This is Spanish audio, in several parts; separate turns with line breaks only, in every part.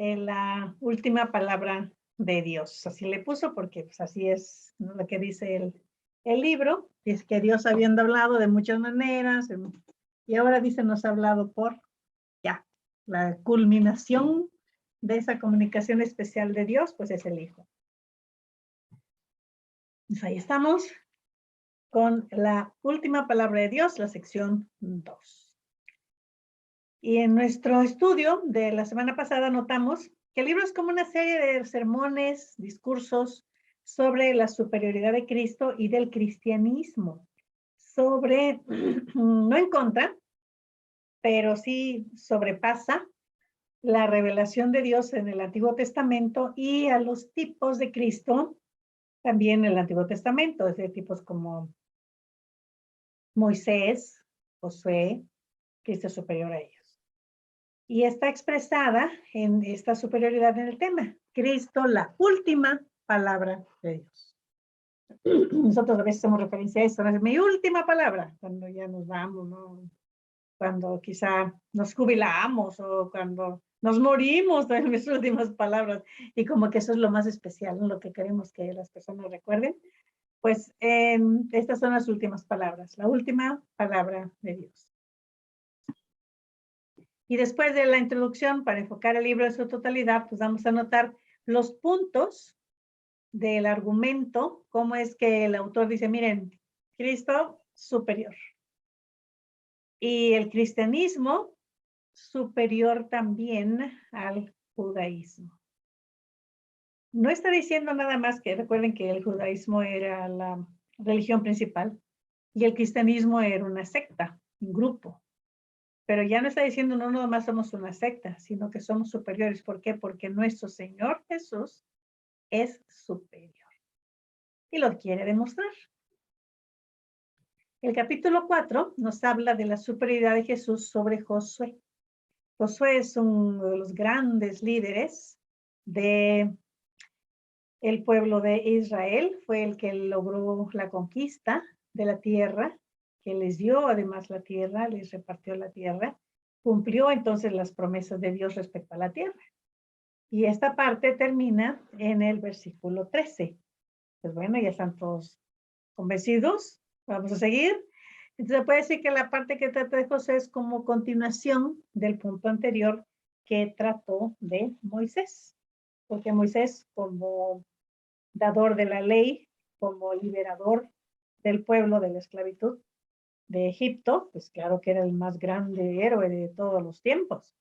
la última palabra de Dios. Así le puso porque pues, así es, ¿no?, lo que dice el libro. Es que Dios habiendo hablado de muchas maneras y ahora dice nos ha hablado por ya. La culminación de esa comunicación especial de Dios, pues es el Hijo. Pues ahí estamos con la última palabra de Dios, la sección 2. Y en nuestro estudio de la semana pasada notamos que el libro es como una serie de sermones, discursos sobre la superioridad de Cristo y del cristianismo, sobre, no en contra, pero sí sobrepasa la revelación de Dios en el Antiguo Testamento y a los tipos de Cristo también en el Antiguo Testamento, es de tipos como Moisés, Josué, Cristo superior a ellos. Y está expresada en esta superioridad en el tema. Cristo, la última palabra de Dios. Nosotros a veces hacemos referencia a eso, es mi última palabra, cuando ya nos vamos, ¿no? Cuando quizá nos jubilamos o cuando nos morimos en mis últimas palabras. Y como que eso es lo más especial, ¿no?, lo que queremos que las personas recuerden. Pues estas son las últimas palabras, la última palabra de Dios. Y después de la introducción, para enfocar el libro en su totalidad, pues vamos a anotar los puntos del argumento, cómo es que el autor dice, miren, Cristo superior. Y el cristianismo superior también al judaísmo. No está diciendo nada más que recuerden que el judaísmo era la religión principal y el cristianismo era una secta, un grupo. Pero ya no está diciendo no nada más somos una secta, sino que somos superiores. ¿Por qué? Porque nuestro Señor Jesús es superior. Y lo quiere demostrar. El capítulo 4 nos habla de la superioridad de Jesús sobre Josué. Josué es uno de los grandes líderes de el pueblo de Israel, fue el que logró la conquista de la tierra, que les dio además la tierra, les repartió la tierra, cumplió entonces las promesas de Dios respecto a la tierra. Y esta parte termina en el versículo 13. Pues bueno, ya están todos convencidos, vamos a seguir. Entonces puede decir que la parte que trata de José es como continuación del punto anterior que trató de Moisés. Porque Moisés, como dador de la ley, como liberador del pueblo de la esclavitud de Egipto, pues claro que era el más grande héroe de todos los tiempos.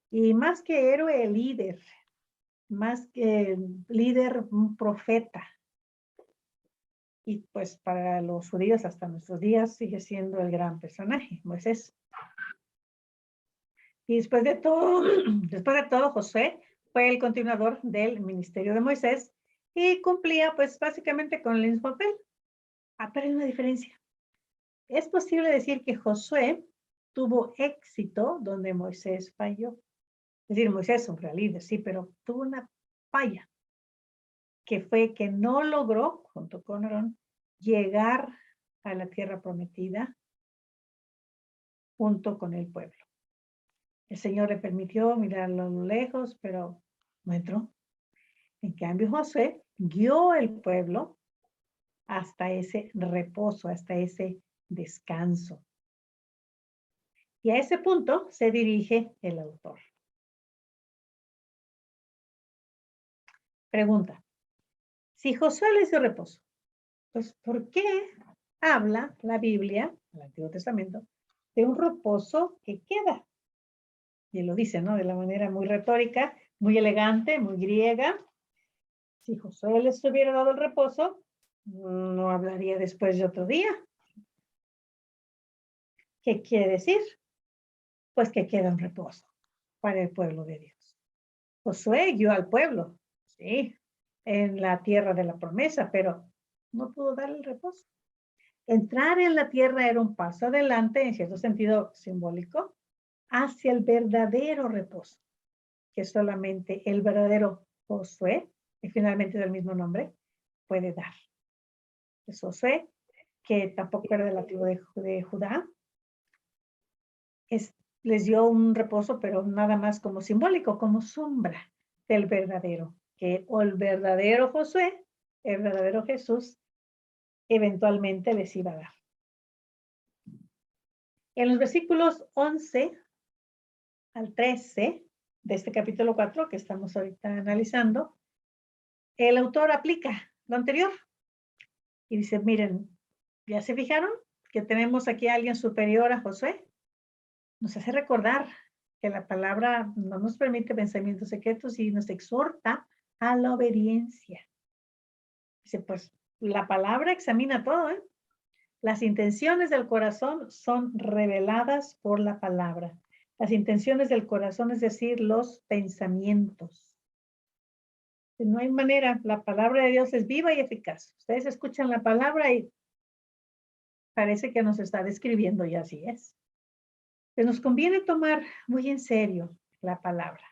Y más que héroe, líder, más que líder, un profeta. Y pues para los judíos hasta nuestros días sigue siendo el gran personaje, Moisés. Y después de todo, Josué fue el continuador del ministerio de Moisés y cumplía pues básicamente con el mismo papel. Pero hay una diferencia. Es posible decir que Josué tuvo éxito donde Moisés falló. Es decir, Moisés es un gran líder, sí, pero tuvo una falla, que fue que no logró, junto con Aarón, llegar a la tierra prometida junto con el pueblo. El Señor le permitió mirarlo a lo lejos, pero no entró. En cambio, Josué guió el pueblo hasta ese reposo, hasta ese descanso. Y a ese punto se dirige el autor. Pregunta: si Josué les dio reposo, pues ¿por qué habla la Biblia, el Antiguo Testamento, de un reposo que queda? Y lo dice, ¿no?, de la manera muy retórica, muy elegante, muy griega. Si Josué les hubiera dado el reposo, no hablaría después de otro día. ¿Qué quiere decir? Pues que queda un reposo para el pueblo de Dios. Josué guió al pueblo, sí, en la tierra de la promesa, pero no pudo darle el reposo. Entrar en la tierra era un paso adelante, en cierto sentido simbólico, hacia el verdadero reposo, que solamente el verdadero Josué, y finalmente del mismo nombre, puede dar. Es Josué, que tampoco era de la tribu de Judá, es les dio un reposo, pero nada más como simbólico, como sombra del verdadero, que o el verdadero Josué, el verdadero Jesús, eventualmente les iba a dar. En los versículos 11 al 13 de este capítulo 4 que estamos ahorita analizando, el autor aplica lo anterior y dice, miren, ¿ya se fijaron que tenemos aquí a alguien superior a Josué? Nos hace recordar que la palabra no nos permite pensamientos secretos y nos exhorta a la obediencia. Dice, pues la palabra examina todo, ¿eh? Las intenciones del corazón son reveladas por la palabra. Las intenciones del corazón, es decir, los pensamientos. No hay manera, la palabra de Dios es viva y eficaz. Ustedes escuchan la palabra y parece que nos está describiendo y así es. Pues nos conviene tomar muy en serio la palabra.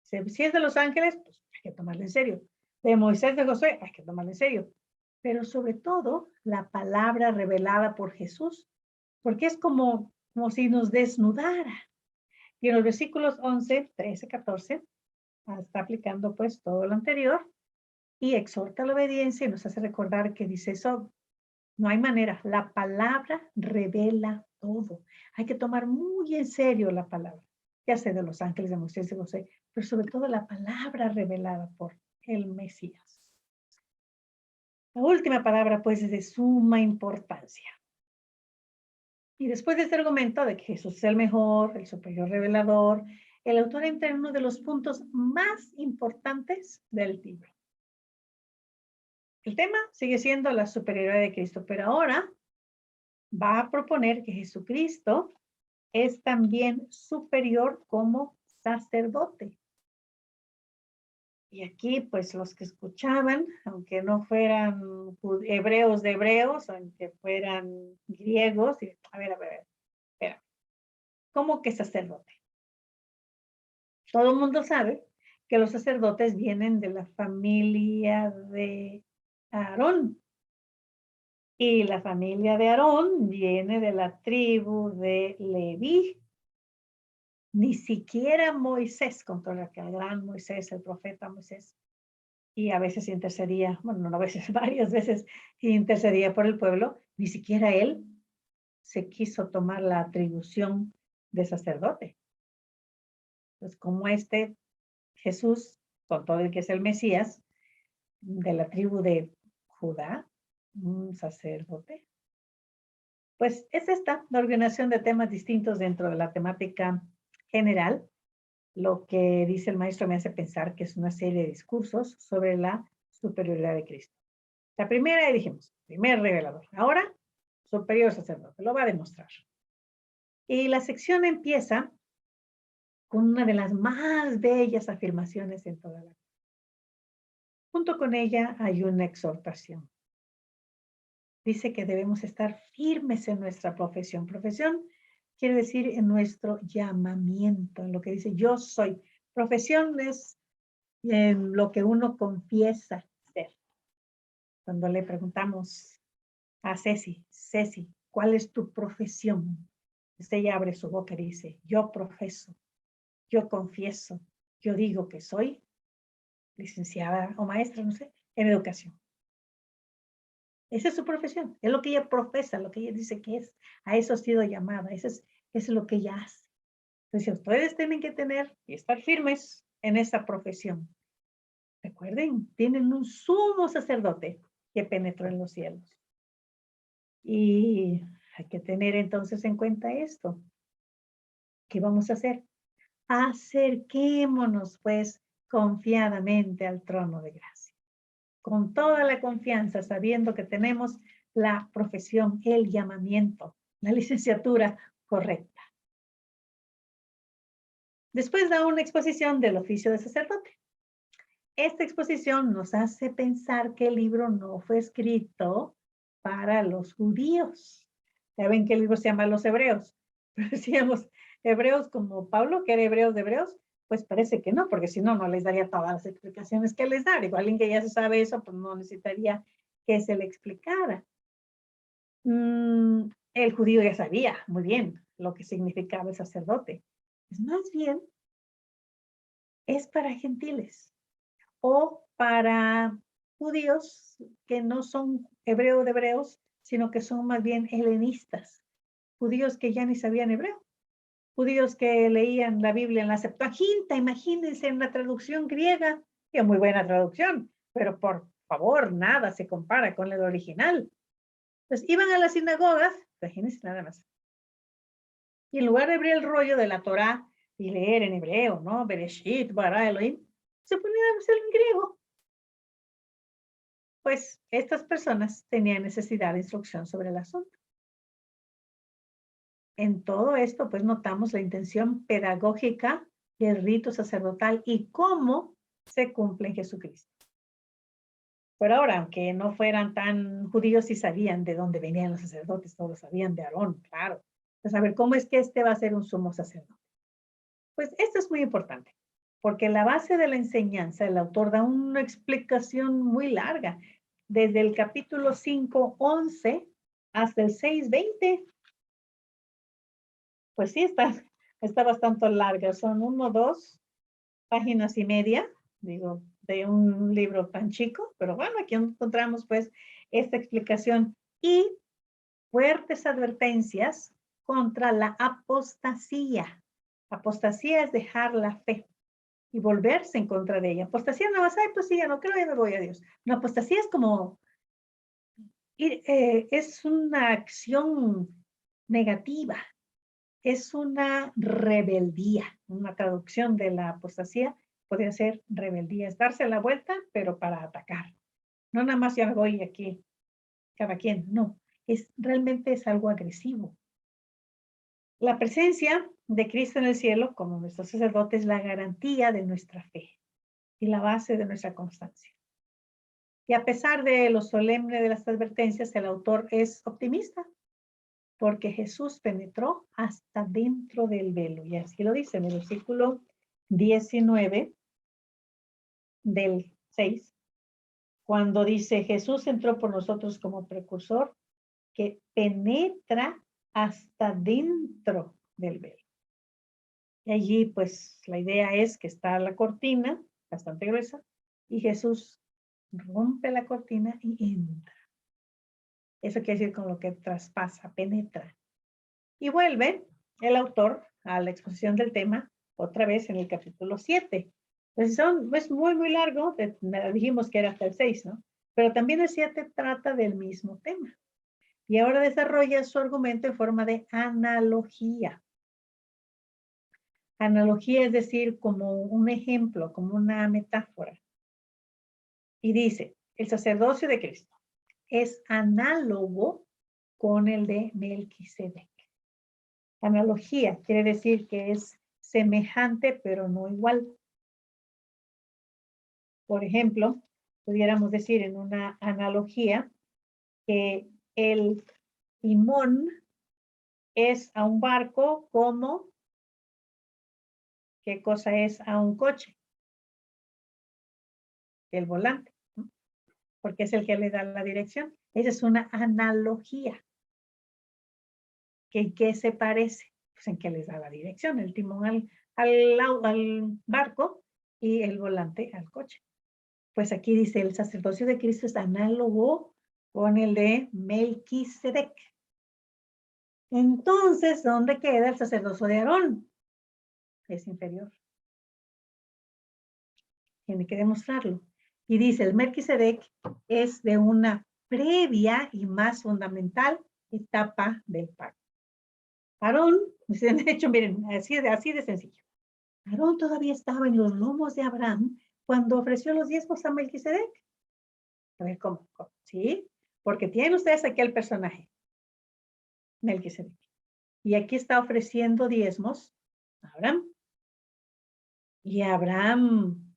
Si es de los ángeles, pues hay que tomarla en serio. De Moisés, de Josué, hay que tomarla en serio. Pero sobre todo, la palabra revelada por Jesús, porque es como si nos desnudara. Y en los versículos 11, 13, 14, está aplicando pues todo lo anterior y exhorta la obediencia y nos hace recordar que dice eso, no hay manera, la palabra revela todo. Hay que tomar muy en serio la palabra, ya sea de los ángeles, de Moisés, de José, pero sobre todo la palabra revelada por el Mesías. La última palabra pues es de suma importancia. Y después de este argumento de que Jesús es el mejor, el superior revelador, el autor entra en uno de los puntos más importantes del libro. El tema sigue siendo la superioridad de Cristo, pero ahora va a proponer que Jesucristo es también superior como sacerdote. Y aquí, pues los que escuchaban, aunque no fueran hebreos de hebreos, aunque fueran griegos, a ver, espera, ¿cómo que sacerdote? Todo el mundo sabe que los sacerdotes vienen de la familia de Aarón. Y la familia de Aarón viene de la tribu de Leví. Ni siquiera Moisés, con todo el gran Moisés, el profeta Moisés, y a veces intercedía, bueno, no a veces, varias veces intercedía por el pueblo, ni siquiera él se quiso tomar la atribución de sacerdote. Pues como Jesús, con todo el que es el Mesías, de la tribu de Judá, un sacerdote, pues es esta la organización de temas distintos dentro de la temática general. Lo que dice el maestro me hace pensar que es una serie de discursos sobre la superioridad de Cristo. La primera, dijimos, primer revelador. Ahora, superior sacerdote, lo va a demostrar. Y la sección empieza con una de las más bellas afirmaciones en toda la vida. Junto con ella hay una exhortación. Dice que debemos estar firmes en nuestra profesión. Profesión quiere decir en nuestro llamamiento, en lo que dice yo soy. Profesión es en lo que uno confiesa ser. Cuando le preguntamos a Ceci, ¿cuál es tu profesión? Ella abre su boca y dice, yo profeso, yo confieso, yo digo que soy licenciada o maestra, no sé, en educación. Esa es su profesión, es lo que ella profesa, lo que ella dice que es. A eso ha sido llamada, eso es lo que ella hace. Entonces, ustedes tienen que tener y estar firmes en esa profesión. Recuerden, tienen un sumo sacerdote que penetró en los cielos. Y hay que tener entonces en cuenta esto. ¿Qué vamos a hacer? Acerquémonos pues confiadamente al trono de gracia. Con toda la confianza, sabiendo que tenemos la profesión, el llamamiento, la licenciatura correcta. Después da una exposición del oficio de sacerdote. Esta exposición nos hace pensar que el libro no fue escrito para los judíos. Ya ven que el libro se llama Los Hebreos. Pero decíamos, hebreos como Pablo, que era hebreos de hebreos, pues parece que no, porque si no, no les daría todas las explicaciones que les da. Igual alguien que ya se sabe eso, pues no necesitaría que se le explicara. el judío ya sabía muy bien lo que significaba el sacerdote. Pues más bien es para gentiles o para judíos que no son hebreos de hebreos, sino que son más bien helenistas, judíos que ya ni sabían hebreo, judíos que leían la Biblia en la Septuaginta, imagínense en la traducción griega, que muy buena traducción, pero por favor, nada se compara con el original. Entonces iban a las sinagogas, imagínense nada más, y en lugar de abrir el rollo de la Torá y leer en hebreo, ¿no? Bereshit, bara Elohim, se ponían a hacerlo en griego. Pues estas personas tenían necesidad de instrucción sobre el asunto. En todo esto, pues notamos la intención pedagógica del rito sacerdotal y cómo se cumple en Jesucristo. Pero ahora, aunque no fueran tan judíos, sí sabían de dónde venían los sacerdotes, todos sabían de Aarón, claro. Entonces, a ver, ¿cómo es que este va a ser un sumo sacerdote? Pues esto es muy importante, porque en la base de la enseñanza, el autor da una explicación muy larga, desde el capítulo 5:11 hasta el 6:20. Pues sí, está bastante larga, son 2 páginas y media, digo, de un libro tan chico, pero bueno, aquí encontramos pues esta explicación y fuertes advertencias contra la apostasía. Apostasía es dejar la fe y volverse en contra de ella. Apostasía no vas, ay, pues sí, ya no creo, ya me voy a Dios. No, apostasía es como, es una acción negativa, es una rebeldía. Una traducción de la apostasía podría ser rebeldía, es darse la vuelta, pero para atacar. No nada más ya me voy aquí, cada quien, no. Realmente es algo agresivo. La presencia de Cristo en el cielo, como nuestro sacerdote, es la garantía de nuestra fe y la base de nuestra constancia. Y a pesar de lo solemne de las advertencias, el autor es optimista, porque Jesús penetró hasta dentro del velo. Y así lo dice en el versículo 19 del 6, cuando dice, Jesús entró por nosotros como precursor, que penetra hasta dentro del velo. Y allí, pues, la idea es que está la cortina, bastante gruesa, y Jesús rompe la cortina y entra. Eso quiere decir con lo que traspasa, penetra. Y vuelve el autor a la exposición del tema otra vez en el capítulo 7. Entonces es muy, muy largo, dijimos que era hasta el 6, ¿no? Pero también el 7 trata del mismo tema. Y ahora desarrolla su argumento en forma de analogía. Analogía es decir, como un ejemplo, como una metáfora. Y dice, el sacerdocio de Cristo es análogo con el de Melquisedec. Analogía quiere decir que es semejante, pero no igual. Por ejemplo, pudiéramos decir en una analogía que el timón es a un barco como, ¿qué cosa es a un coche? El volante, ¿no? Porque es el que le da la dirección. Esa es una analogía. ¿En qué se parece? Pues en que les da la dirección, el timón al barco y el volante al coche. Pues aquí dice, el sacerdocio de Cristo es análogo con el de Melquisedec. Entonces, ¿dónde queda el sacerdocio de Aarón? Es inferior. Tiene que demostrarlo. Y dice, el Melquisedec es de una previa y más fundamental etapa del pacto. Aarón, de hecho, miren, así de sencillo. Aarón todavía estaba en los lomos de Abraham cuando ofreció los diezmos a Melquisedec. A ver, ¿cómo? ¿Sí? Porque tienen ustedes aquí el personaje, Melquisedec. Y aquí está ofreciendo diezmos a Abraham. Y Abraham,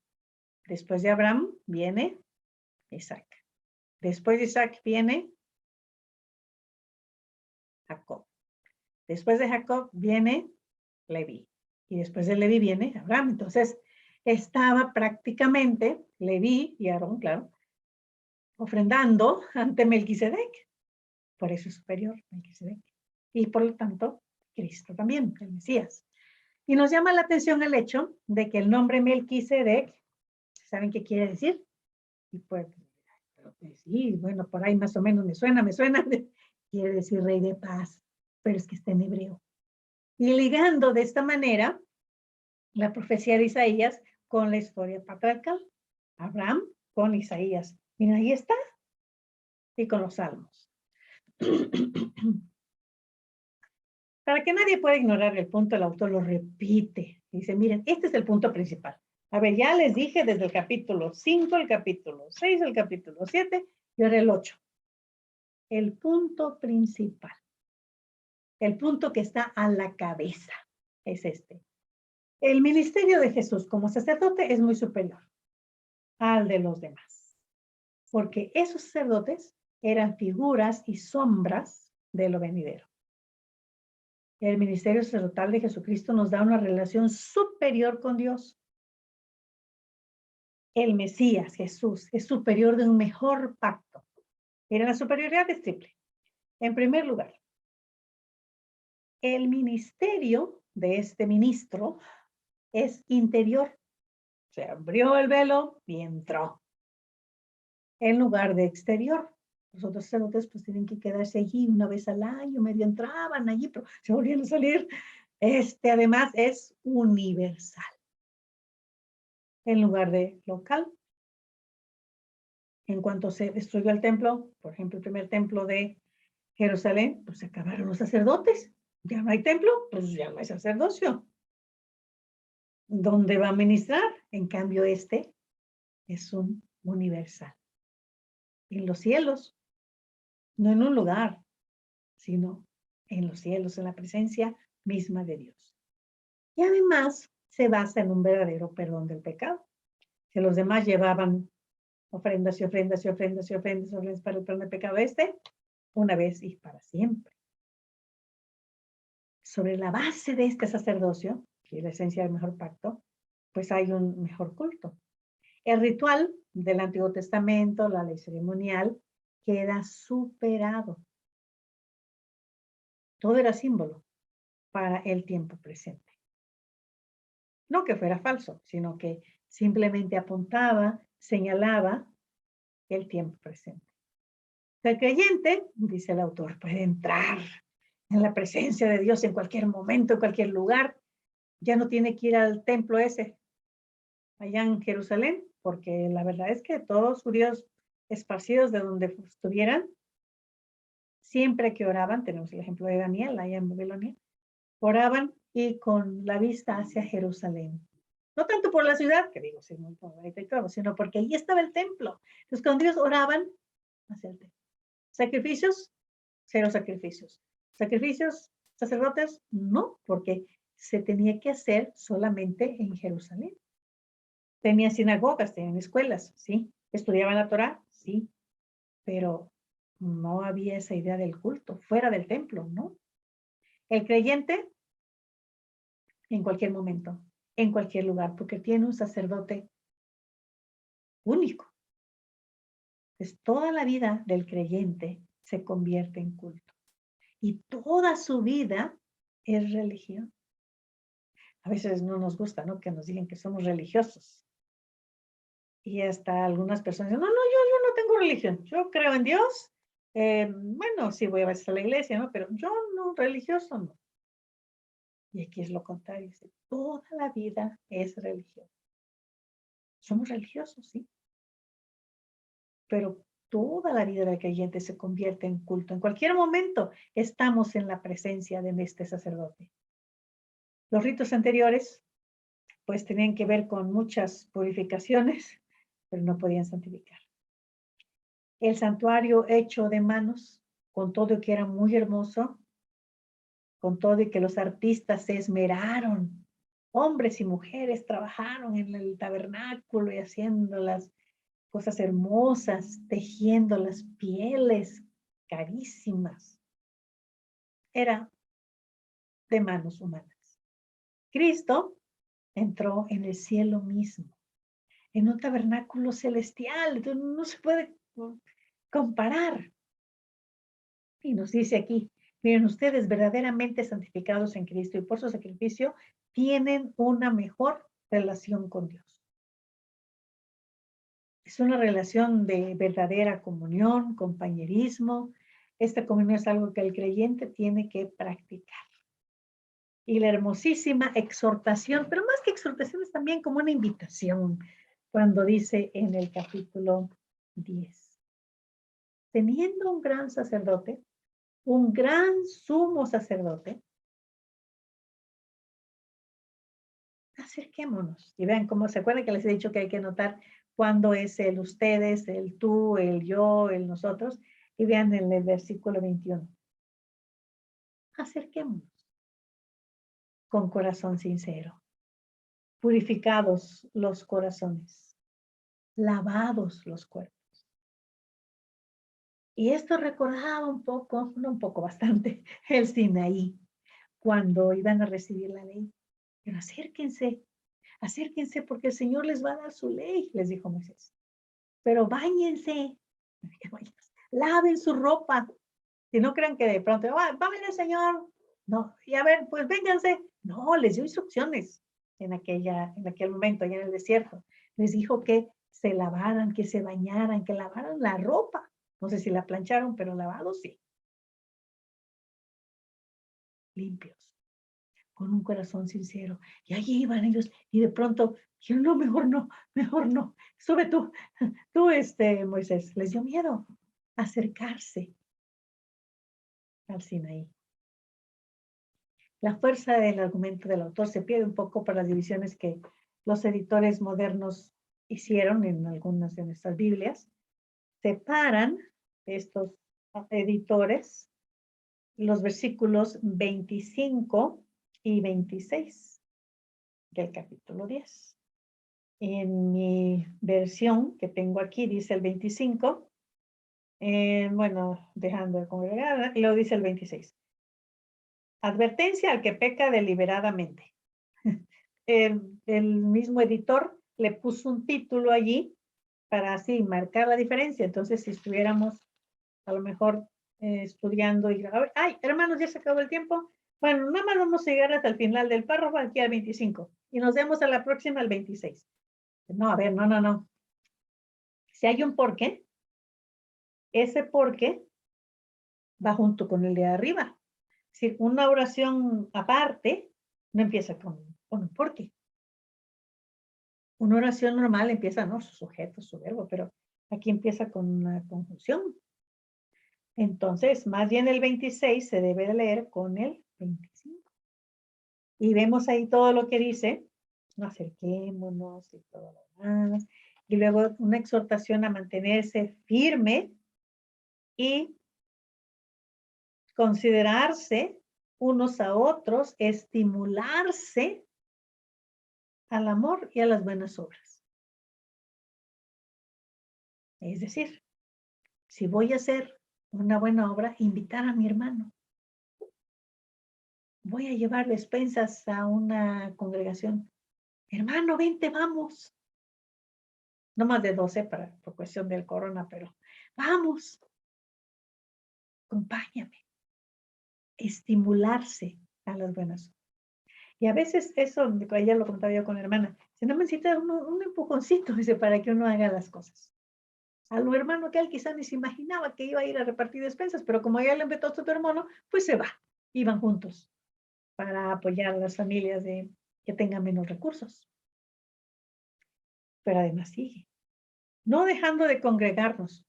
después de Abraham, viene Isaac. Después de Isaac viene Jacob. Después de Jacob viene Leví. Y después de Leví viene Abraham. Entonces, estaba prácticamente Leví y Aarón, claro, ofrendando ante Melquisedec. Por eso es superior Melquisedec. y por lo tanto Cristo también, el Mesías. Y nos llama la atención el hecho de que el nombre Melquisedec, ¿saben qué quiere decir? Y pues, sí, bueno, por ahí más o menos me suena, quiere decir rey de paz, pero es que está en hebreo. Y ligando de esta manera la profecía de Isaías con la historia patriarcal. Abraham con Isaías. Mira, ahí está. Y con los salmos. Para que nadie pueda ignorar el punto, el autor lo repite. Dice, miren, este es el punto principal. A ver, ya les dije desde el capítulo 5, el capítulo 6, el capítulo 7 y ahora el 8. El punto principal. El punto que está a la cabeza es este. El ministerio de Jesús como sacerdote es muy superior al de los demás, porque esos sacerdotes eran figuras y sombras de lo venidero. El ministerio sacerdotal de Jesucristo nos da una relación superior con Dios. El Mesías, Jesús, es superior de un mejor pacto. Miren, la superioridad es triple. En primer lugar, el ministerio de este ministro es interior. Se abrió el velo y entró. En lugar de exterior. Los otros sacerdotes pues tienen que quedarse allí una vez al año, medio entraban allí, pero se volvían a salir. Además es universal. En lugar de local. En cuanto se destruyó el templo, por ejemplo, el primer templo de Jerusalén, pues se acabaron los sacerdotes. Ya no hay templo, pues ya no hay sacerdocio. ¿Dónde va a ministrar? En cambio, este es un universal. En los cielos, no en un lugar, sino en los cielos, en la presencia misma de Dios. Y además se basa en un verdadero perdón del pecado. Que los demás llevaban ofrendas y ofrendas y ofrendas y ofrendas y ofrendas para el perdón del pecado, una vez y para siempre. Sobre la base de este sacerdocio, que es la esencia del mejor pacto, pues hay un mejor culto. El ritual del Antiguo Testamento, la ley ceremonial, queda superado. Todo era símbolo para el tiempo presente. No que fuera falso, sino que simplemente apuntaba, señalaba el tiempo presente. El creyente, dice el autor, puede entrar en la presencia de Dios en cualquier momento, en cualquier lugar. Ya no tiene que ir al templo ese, allá en Jerusalén, porque la verdad es que todos los judíos esparcidos de donde estuvieran, siempre que oraban, tenemos el ejemplo de Daniel, allá en Babilonia, oraban y con la vista hacia Jerusalén. No tanto por la ciudad, que digo, sí, muy bonita y todo, sino porque ahí estaba el templo. Entonces, cuando ellos oraban, hacia el templo. ¿Sacrificios? 0 sacrificios. ¿Sacrificios sacerdotes? No, porque se tenía que hacer solamente en Jerusalén. Tenía sinagogas, tenían escuelas, sí. ¿Estudiaban la Torá? Sí. Pero no había esa idea del culto fuera del templo, ¿no? El creyente, en cualquier momento, en cualquier lugar, porque tiene un sacerdote único. Entonces, toda la vida del creyente se convierte en culto. Y toda su vida es religión. A veces no nos gusta, ¿no? Que nos digan que somos religiosos. Y hasta algunas personas dicen, no, yo no tengo religión. Yo creo en Dios. Bueno, sí voy a veces a la iglesia, ¿no? Pero yo no, religioso no. Y aquí es lo contrario. Toda la vida es religión. Somos religiosos, sí. Pero toda la vida del creyente se convierte en culto. En cualquier momento estamos en la presencia de este sacerdote. Los ritos anteriores, pues tenían que ver con muchas purificaciones, pero no podían santificar. El santuario hecho de manos, con todo que era muy hermoso, con todo y que los artistas se esmeraron, hombres y mujeres trabajaron en el tabernáculo y haciendo las cosas hermosas, tejiendo las pieles carísimas. Era de manos humanas. Cristo entró en el cielo mismo, en un tabernáculo celestial, entonces no se puede comparar. Y nos dice aquí, Miren, ustedes verdaderamente santificados en Cristo y por su sacrificio tienen una mejor relación con Dios. Es una relación de verdadera comunión, compañerismo. Esta comunión es algo que el creyente tiene que practicar. Y la hermosísima exhortación, pero más que exhortación es también como una invitación, cuando dice en el capítulo 10. Teniendo un gran sacerdote, un gran sumo sacerdote, acerquémonos. Y vean cómo se acuerdan que les he dicho que hay que notar cuándo es el ustedes, el tú, el yo, el nosotros. Y vean en el versículo 21. Acerquémonos con corazón sincero, purificados los corazones, lavados los cuerpos. Y esto recordaba un poco, no un poco, bastante, el Sinaí, cuando iban a recibir la ley. Pero acérquense, acérquense porque el Señor les va a dar su ley, les dijo Moisés. Pero báñense, laven su ropa. Si no crean que de pronto, va a venir el Señor. No, y a ver, pues vénganse. No, les dio instrucciones en aquel momento, allá en el desierto. Les dijo que se lavaran, que se bañaran, que lavaran la ropa. No sé si la plancharon, pero lavado sí. Limpios, con un corazón sincero. Y allí iban ellos, y de pronto, yo no, mejor no, mejor no. Sube tú, Moisés. Les dio miedo acercarse al Sinaí. La fuerza del argumento del autor se pierde un poco por las divisiones que los editores modernos hicieron en algunas de nuestras Biblias. Separan estos editores los versículos 25 y 26 del capítulo 10. En mi versión que tengo aquí dice el 25, bueno, dejando de congregar, y luego dice el 26. Advertencia al que peca deliberadamente. El mismo editor le puso un título allí para así marcar la diferencia. Entonces, si estuviéramos a lo mejor estudiando y, ay, hermanos, ya se acabó el tiempo. Bueno, nada más vamos a llegar hasta el final del párrafo, aquí al 25, y nos vemos a la próxima al 26. No, a ver, no. Si hay un porqué, ese porqué va junto con el de arriba. Es decir, una oración aparte no empieza con un porqué. Una oración normal empieza, no, su sujeto, su verbo, pero aquí empieza con una conjunción. Entonces, más bien el 26 se debe de leer con el 25. Y vemos ahí todo lo que dice, acerquémonos y todo lo demás. Y luego una exhortación a mantenerse firme y considerarse unos a otros, estimularse al amor y a las buenas obras. Es decir, si voy a hacer una buena obra, invitar a mi hermano. Voy a llevar despensas a una congregación. Hermano, vente, vamos. No más de 12 por cuestión del corona, pero vamos. Acompáñame. Estimularse a las buenas obras. Y a veces eso, ya lo contaba yo con la hermana, si no me necesita un empujoncito, dice, para que uno haga las cosas. A lo hermano que él quizá ni se imaginaba que iba a ir a repartir despensas, pero como ya le invitó a tu hermano, pues se va. Iban juntos para apoyar a las familias que tengan menos recursos. Pero además sigue. No dejando de congregarnos,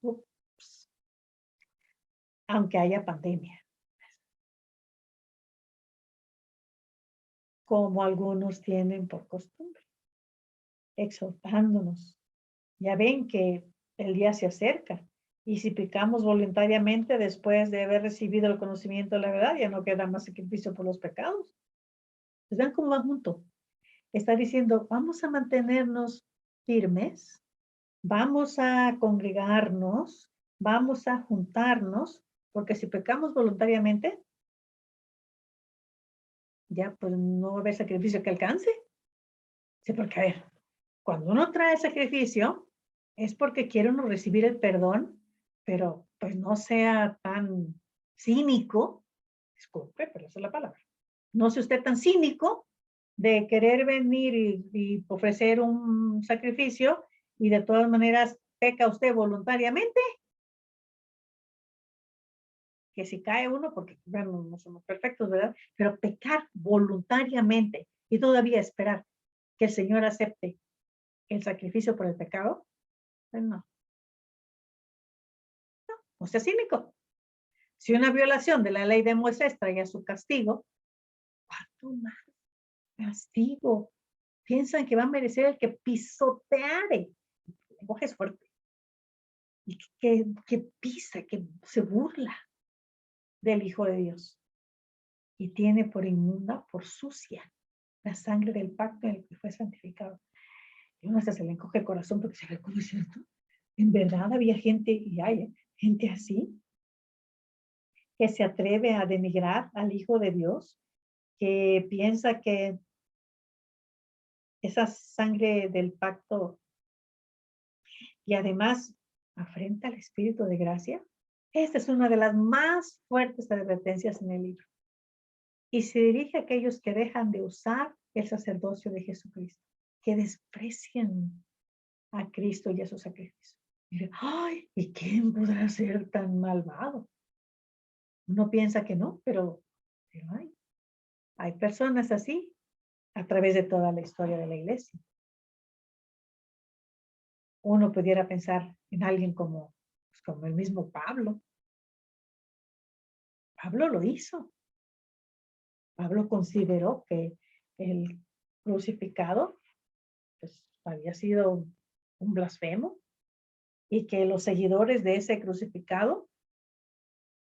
aunque haya pandemia. Como algunos tienen por costumbre, exhortándonos. Ya ven que el día se acerca y si pecamos voluntariamente después de haber recibido el conocimiento de la verdad, ya no queda más sacrificio por los pecados. Pues vean cómo va junto. Está diciendo, vamos a mantenernos firmes, vamos a congregarnos, vamos a juntarnos, porque si pecamos voluntariamente, ya pues no va a haber sacrificio que alcance. Sí, porque a ver, cuando uno trae sacrificio, es porque quiere uno recibir el perdón, pero pues no sea tan cínico Disculpe, pero esa es la palabra. No sea usted tan cínico de querer venir y ofrecer un sacrificio y de todas maneras peca usted voluntariamente, que si cae uno, porque bueno, no somos perfectos, ¿verdad? Pero pecar voluntariamente y todavía esperar que el Señor acepte el sacrificio por el pecado, pues no, no sea cínico. Si una violación de la ley de Moisés traía su castigo, ¿cuánto más castigo piensan que va a merecer el que pisoteare? El lenguaje es fuerte. Y que pisa, que se burla del Hijo de Dios. Y tiene por inmunda, por sucia, la sangre del pacto en el que fue santificado. Y uno hasta se le encoge el corazón porque se ve como es cierto. En verdad había gente, y hay gente así, que se atreve a denigrar al Hijo de Dios, que piensa que esa sangre del pacto y además afrenta al Espíritu de gracia. Esta es una de las más fuertes advertencias en el libro. Y se dirige a aquellos que dejan de usar el sacerdocio de Jesucristo, que desprecian a Cristo y a su sacrificio. Mire, ay, ¿y quién podrá ser tan malvado? Uno piensa que no, pero hay personas así a través de toda la historia de la iglesia. Uno pudiera pensar en alguien como, pues, como el mismo Pablo. Pablo lo hizo. Pablo consideró que el crucificado pues, había sido un blasfemo y que los seguidores de ese crucificado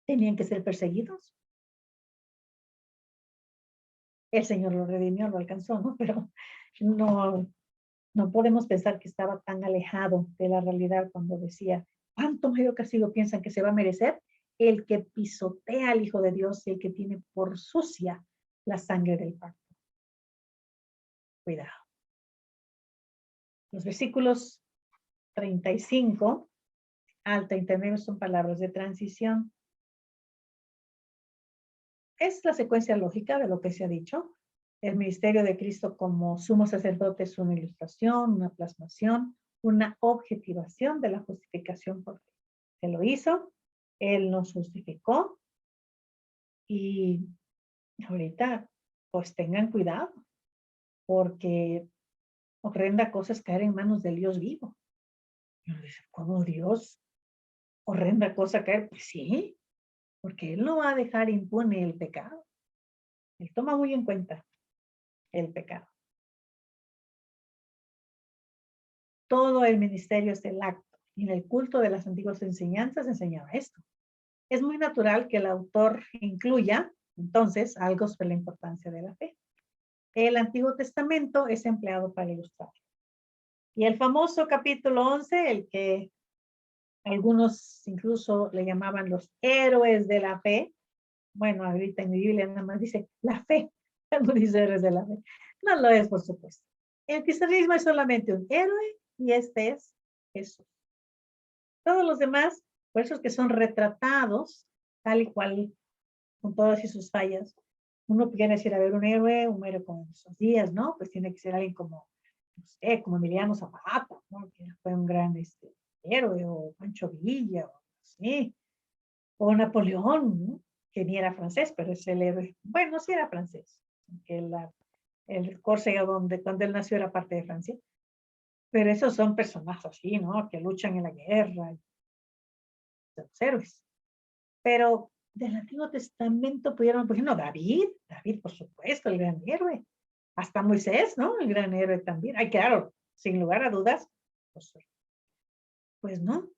tenían que ser perseguidos. El Señor lo redimió, lo alcanzó, ¿no? Pero no podemos pensar que estaba tan alejado de la realidad cuando decía, ¿cuánto mayor castigo piensan que se va a merecer el que pisotea al Hijo de Dios y el que tiene por sucia la sangre del pacto? Cuidado. Los versículos 35 al 39 son palabras de transición. Es la secuencia lógica de lo que se ha dicho. El ministerio de Cristo como sumo sacerdote es una ilustración, una plasmación, una objetivación de la justificación por fe. Se lo hizo, Él nos justificó y ahorita pues tengan cuidado porque horrenda cosa es caer en manos del Dios vivo. Y uno dice, ¿cómo Dios? Horrenda cosa caer. Pues sí, porque Él no va a dejar impune el pecado. Él toma muy en cuenta el pecado. Todo el ministerio es el acto. Y en el culto de las antiguas enseñanzas enseñaba esto. Es muy natural que el autor incluya, entonces, algo sobre la importancia de la fe. El Antiguo Testamento es empleado para ilustrar. Y el famoso capítulo 11, el que algunos incluso le llamaban los héroes de la fe. Bueno, ahorita en mi Biblia nada más dice la fe, no dice héroes de la fe. No lo es, por supuesto. El cristianismo es solamente un héroe y este es Jesús. Todos los demás, por eso es que son retratados tal y cual, con todas sus fallas. Uno pudiera decir, a ver, un héroe con esos días, ¿no? Pues tiene que ser alguien como, no sé, como Emiliano Zapata, ¿no? Que fue un gran héroe, o Pancho Villa, o así, o Napoleón, ¿no? Que ni era francés, pero es el héroe. Bueno, sí era francés, que el Córcega, cuando él nació, era parte de Francia. Pero esos son personajes así, ¿no? Que luchan en la guerra, los héroes. Pero del Antiguo Testamento pudieron, por ejemplo, David, por supuesto, el gran héroe. Hasta Moisés, ¿no? El gran héroe también. Ay, claro, sin lugar a dudas, pues no.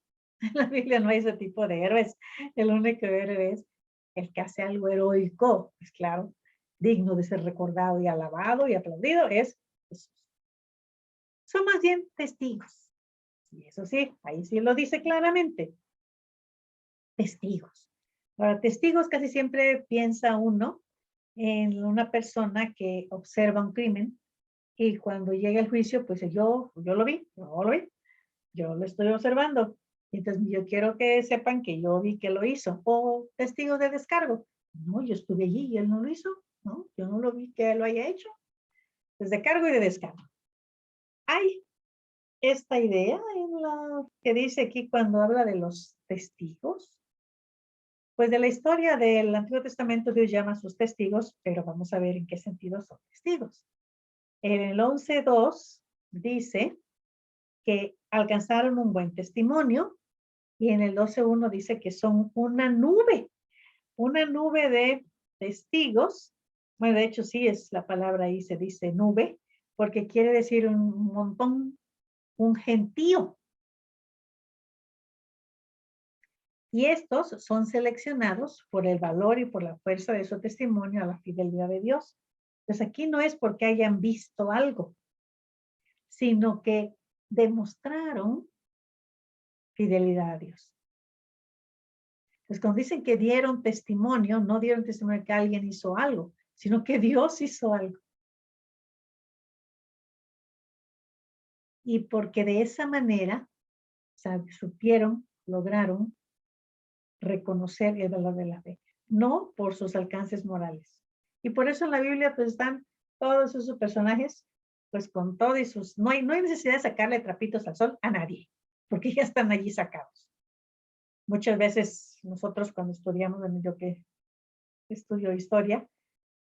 En la Biblia no hay ese tipo de héroes. El único héroe es el que hace algo heroico, pues claro, digno de ser recordado y alabado y aplaudido, es Jesús. Son más bien testigos. Y eso sí, ahí sí lo dice claramente. Testigos. Ahora, testigos casi siempre piensa uno en una persona que observa un crimen y cuando llega el juicio, pues yo lo vi, yo lo estoy observando. Entonces yo quiero que sepan que yo vi que lo hizo. O testigo de descargo. No, yo estuve allí y él no lo hizo. No, yo no lo vi que él lo haya hecho. Pues de cargo y de descargo. Hay esta idea en la que dice aquí cuando habla de los testigos. Pues de la historia del Antiguo Testamento Dios llama a sus testigos, pero vamos a ver en qué sentido son testigos. En el 11:2 dice que alcanzaron un buen testimonio y en el 12:1 dice que son una nube de testigos. Bueno, de hecho sí es la palabra ahí, se dice nube, porque quiere decir un montón, un gentío. Y estos son seleccionados por el valor y por la fuerza de su testimonio a la fidelidad de Dios. Entonces aquí no es porque hayan visto algo, sino que demostraron fidelidad a Dios. Pues cuando dicen que dieron testimonio, no dieron testimonio que alguien hizo algo, sino que Dios hizo algo. Y porque de esa manera, supieron, lograron reconocer el valor de la fe, no por sus alcances morales. Y por eso en la Biblia pues están todos esos personajes, pues con todo y sus, no hay necesidad de sacarle trapitos al sol a nadie, porque ya están allí sacados. Muchas veces nosotros cuando estudiamos, yo que estudio historia,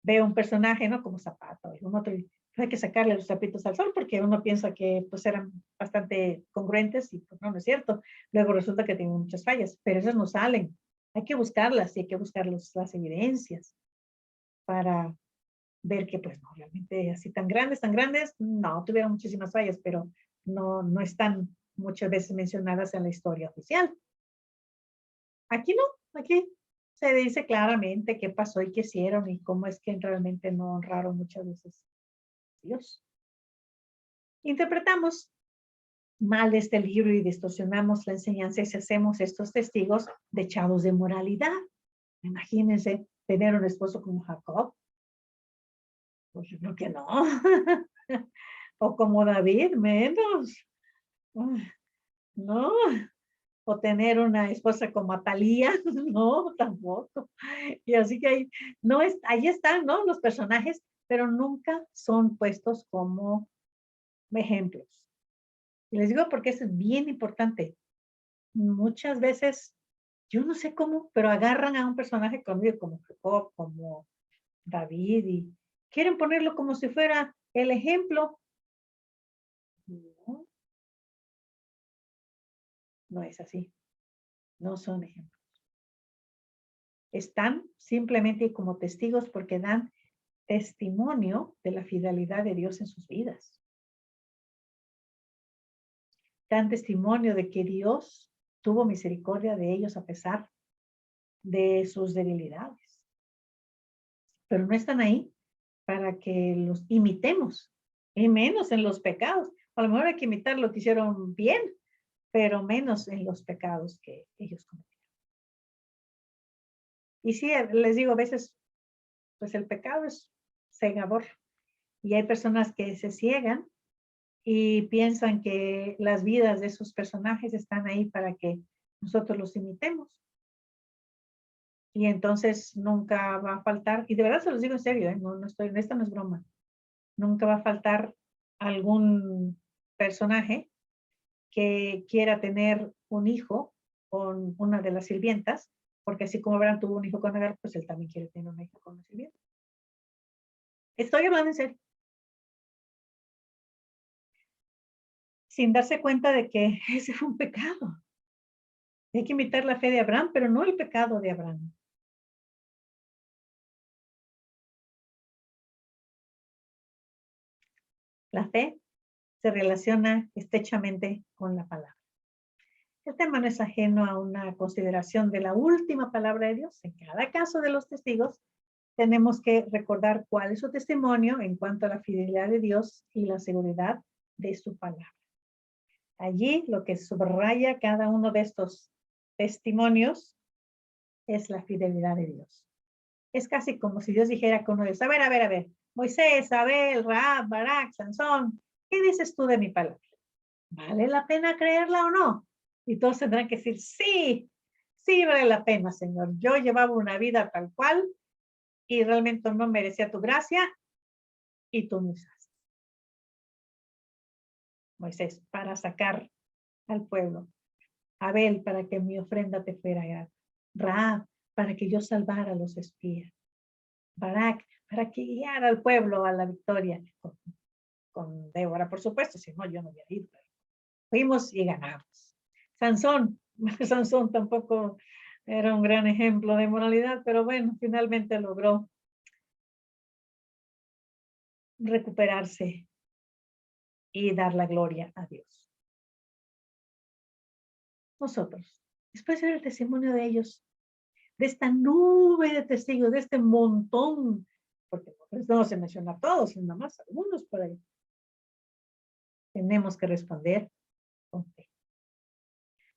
veo un personaje, ¿no? Como Zapata, o un otro, hay que sacarle los trapitos al sol porque uno piensa que pues eran bastante congruentes y pues no, no es cierto. Luego resulta que tienen muchas fallas, pero esas no salen. Hay que buscarlas y hay que buscar las evidencias para ver que pues no, realmente así tan grandes, no, tuvieron muchísimas fallas, pero no están muchas veces mencionadas en la historia oficial. Aquí no, aquí se dice claramente qué pasó y qué hicieron y cómo es que realmente no honraron muchas veces a Dios. Interpretamos mal este libro y distorsionamos la enseñanza y si hacemos estos testigos de chavos de moralidad. Imagínense tener un esposo como Jacob. Pues yo creo que no. O como David, menos. No. O tener una esposa como Atalía, no, tampoco. Y así que ahí están, ¿no? Los personajes, pero nunca son puestos como ejemplos. Y les digo porque eso es bien importante. Muchas veces, yo no sé cómo, pero agarran a un personaje como Jacob, como David, y quieren ponerlo como si fuera el ejemplo. No, no es así. No son ejemplos. Están simplemente como testigos porque dan testimonio de la fidelidad de Dios en sus vidas. Dan testimonio de que Dios tuvo misericordia de ellos a pesar de sus debilidades. Pero no están ahí para que los imitemos, y menos en los pecados. A lo mejor hay que imitar lo que hicieron bien, pero menos en los pecados que ellos cometieron. Y sí, les digo, a veces, pues el pecado es cegador. Y hay personas que se ciegan y piensan que las vidas de esos personajes están ahí para que nosotros los imitemos. Y entonces nunca va a faltar, y de verdad se los digo en serio, no estoy, esto no es broma, nunca va a faltar algún personaje que quiera tener un hijo con una de las sirvientas, porque así como Abraham tuvo un hijo con Agar, pues él también quiere tener un hijo con la sirvienta. Estoy hablando en serio. Sin darse cuenta de que ese fue un pecado. Hay que imitar la fe de Abraham, pero no el pecado de Abraham. La fe se relaciona estrechamente con la palabra. El tema no es ajeno a una consideración de la última palabra de Dios. En cada caso de los testigos, tenemos que recordar cuál es su testimonio en cuanto a la fidelidad de Dios y la seguridad de su palabra. Allí lo que subraya cada uno de estos testimonios es la fidelidad de Dios. Es casi como si Dios dijera con ellos, a ver, Moisés, Abel, Rahab, Barak, Sansón, ¿qué dices tú de mi palabra? ¿Vale la pena creerla o no? Y todos tendrán que decir, sí, sí vale la pena, Señor. Yo llevaba una vida tal cual y realmente no merecía tu gracia y tú me usaste, Moisés, para sacar al pueblo. Abel, para que mi ofrenda te fuera grata. Rahab, para que yo salvara a los espías. Barak, para que guiara al pueblo a la victoria. Con Débora, por supuesto, si no, yo no hubiera ido. Fuimos y ganamos. Sansón, Sansón tampoco era un gran ejemplo de moralidad, pero bueno, finalmente logró recuperarse y dar la gloria a Dios. Nosotros, después de ver el testimonio de ellos, de esta nube de testigos, de este montón, porque no se menciona a todos, sino nada más algunos por ahí, tenemos que responder con fe.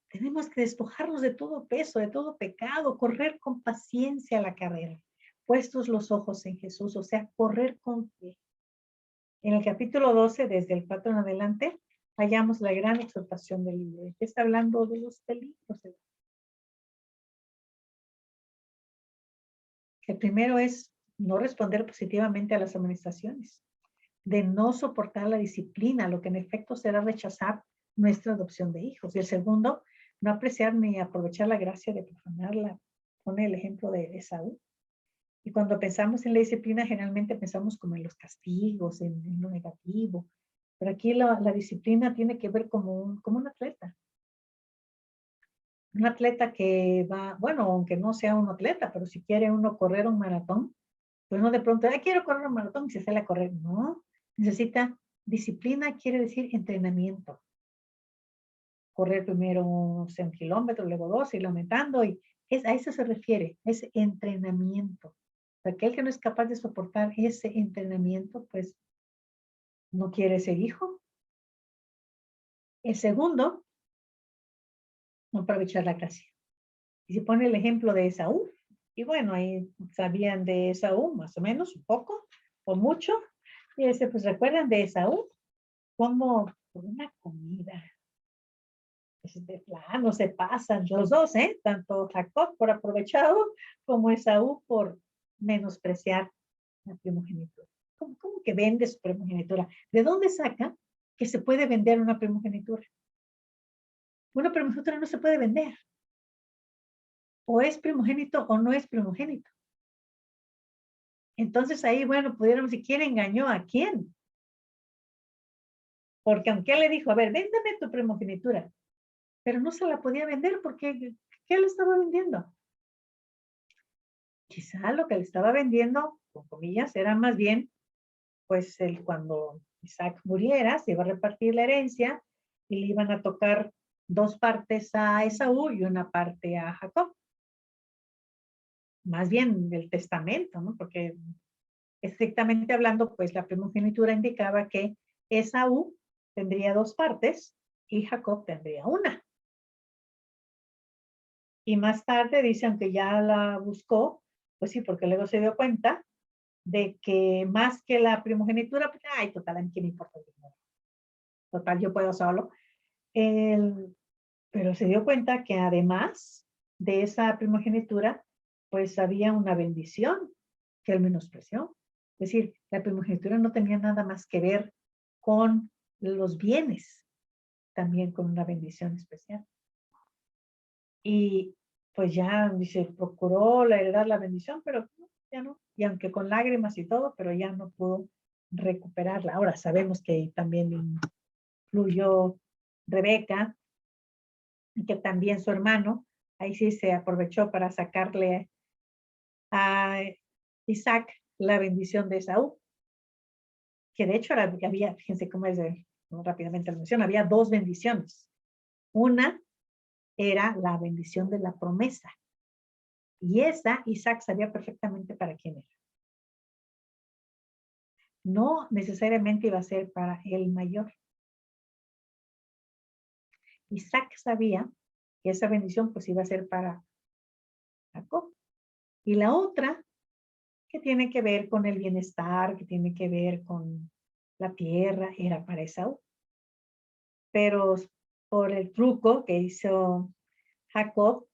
Tenemos que despojarnos de todo peso, de todo pecado, correr con paciencia la carrera, puestos los ojos en Jesús, o sea, correr con fe. En el capítulo 12, desde el 4 en adelante, hallamos la gran exhortación del libro, que está hablando de los peligros. El primero es no responder positivamente a las amonestaciones, de no soportar la disciplina, lo que en efecto será rechazar nuestra adopción de hijos. Y el segundo, no apreciar ni aprovechar la gracia de profanarla. Pone el ejemplo de Esaú. Y cuando pensamos en la disciplina, generalmente pensamos como en los castigos, en lo negativo. Pero aquí la disciplina tiene que ver como un atleta. Un atleta que va, bueno, aunque no sea un atleta, pero si quiere uno correr un maratón, pues no de pronto, quiero correr un maratón y se sale a correr. No, necesita disciplina, quiere decir entrenamiento. Correr primero un kilómetro, luego 2, ir aumentando, y a eso se refiere, es entrenamiento. Aquel que no es capaz de soportar ese entrenamiento, pues no quiere ser hijo. El segundo, no aprovechar la gracia. Y se pone el ejemplo de Esaú, y bueno, ahí sabían de Esaú, más o menos, un poco, o mucho, y pues recuerdan de Esaú, como por una comida. De plano se pasan los dos, tanto Jacob por aprovechado como Esaú por menospreciar la primogenitura. ¿Cómo que vende su primogenitura? ¿De dónde saca que se puede vender una primogenitura? Una primogenitura no se puede vender. O es primogénito o no es primogénito. Entonces ahí, bueno, pudiéramos, si quién engañó a quién. Porque aunque él le dijo, a ver, véndeme tu primogenitura, pero no se la podía vender porque ¿qué le estaba vendiendo? Quizá lo que le estaba vendiendo, con comillas, era más bien, pues, cuando Isaac muriera, se iba a repartir la herencia y le iban a tocar 2 partes a Esaú y una parte a Jacob. Más bien del testamento, ¿no? Porque estrictamente hablando, pues la primogenitura indicaba que Esaú tendría 2 partes y Jacob tendría una. Y más tarde dice, aunque ya la buscó, pues sí, porque luego se dio cuenta de que más que la primogenitura, pues, ay, total, ¿a quién me importa el dinero? Total, yo puedo solo. Pero se dio cuenta que además de esa primogenitura, pues había una bendición que él menospreció. Es decir, la primogenitura no tenía nada más que ver con los bienes, también con una bendición especial. Y pues ya, dice, procuró heredar la bendición, pero ya no. Y aunque con lágrimas y todo, pero ya no pudo recuperarla. Ahora sabemos que también incluyó Rebeca, y que también su hermano, ahí sí se aprovechó para sacarle a Isaac la bendición de Esaú, que de hecho había, fíjense cómo es, rápidamente lo menciono, había 2 bendiciones. Una era la bendición de la promesa, y esa Isaac sabía perfectamente para quién era. No necesariamente iba a ser para el mayor. Isaac sabía que esa bendición pues iba a ser para Jacob. Y la otra, que tiene que ver con el bienestar, que tiene que ver con la tierra, era para Esaú. Pero por el truco que hizo Jacob,